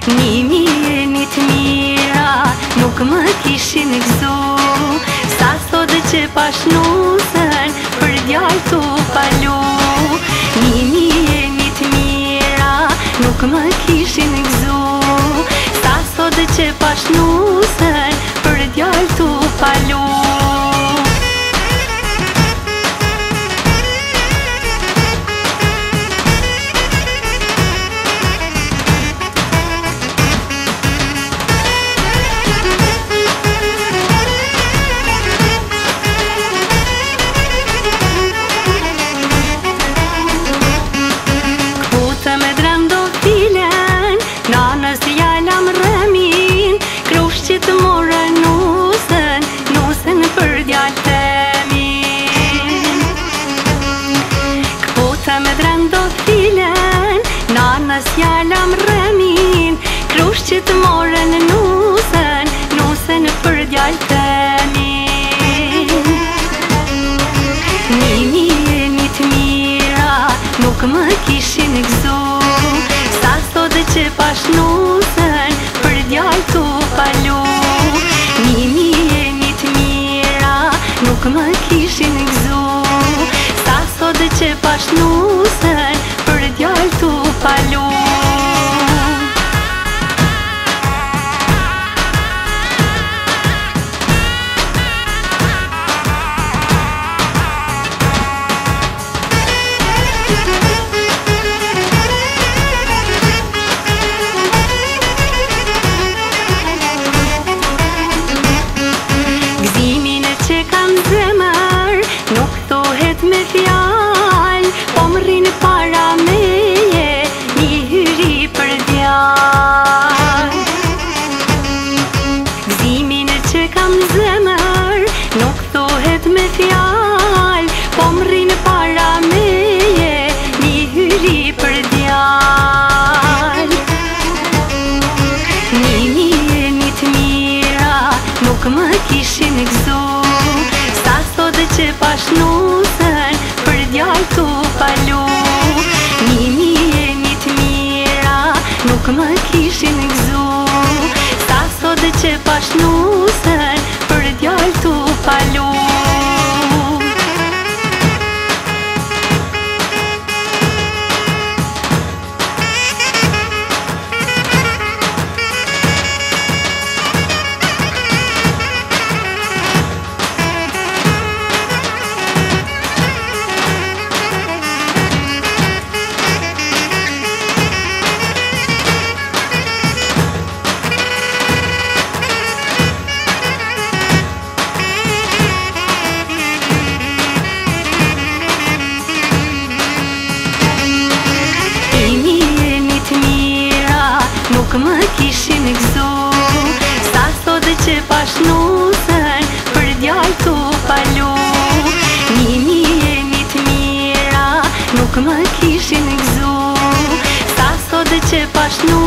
Nimi e një të mira nuk më kishin gëzu, sa sot që pashnusën për djallë tu palu. Nimi e një të mira nuk më kishin gëzu, sa sot që pashnusën për djallë tu palu. Të morë nusën për djallë temin. Këputa me drendo filen, nanës jallam rëmin, krush që të morë nusën për djallë temin. Nimi e një të mira nuk më kishin gëzu, sa sot që pashnusën për djallë tu palu. Nimi e një të mira nuk më kishin gëzu, sa sot që pashnusën për djallë tu palu. Me fjall, po më rrinë para meje, një hyri për djall. Gëzimin që kam zemër, nuk thuhet me fjall, po më rrinë para meje, një hyri për djall. Nimi e një të mira nuk më kishin gëzu, sa sot që pashnusën për djallë tu palu. Nimi e një të mira nuk më kishin gëzu, sa sot që pashnusën për djallë tu palu. Nuk më kishin gëzu, sa sot që pashnusën për djallë tu palu. Nimi e një të mira nuk më kishin gëzu, sa sot që pashnusën